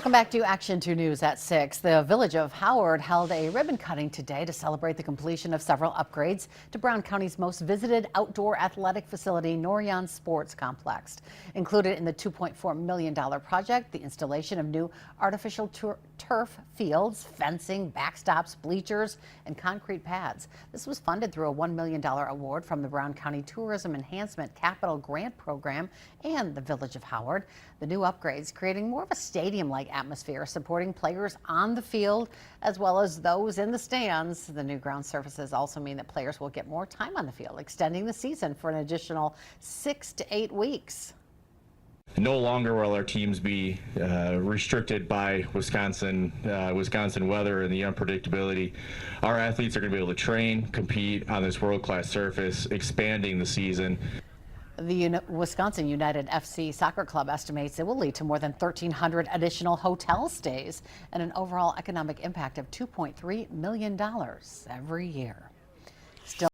Welcome back to Action 2 News at 6. The Village of Howard held a ribbon cutting today to celebrate the completion of several upgrades to Brown County's most visited outdoor athletic facility, Nouryon Sports Complex. Included in the $2.4 million project, the installation of new artificial turf fields, fencing, backstops, bleachers, and concrete pads. This was funded through a $1 million award from the Brown County Tourism Enhancement Capital Grant Program and the Village of Howard. The new upgrades creating more of a stadium-like atmosphere, supporting players on the field as well as those in the stands. The new ground surfaces also mean that players will get more time on the field, extending the season for an additional 6 to 8 weeks. No longer will our teams be restricted by Wisconsin weather and the unpredictability. Our athletes are going to be able to train, compete on this world-class surface, expanding the season. The Wisconsin United FC Soccer Club estimates it will lead to more than 1,300 additional hotel stays and an overall economic impact of $2.3 million every year.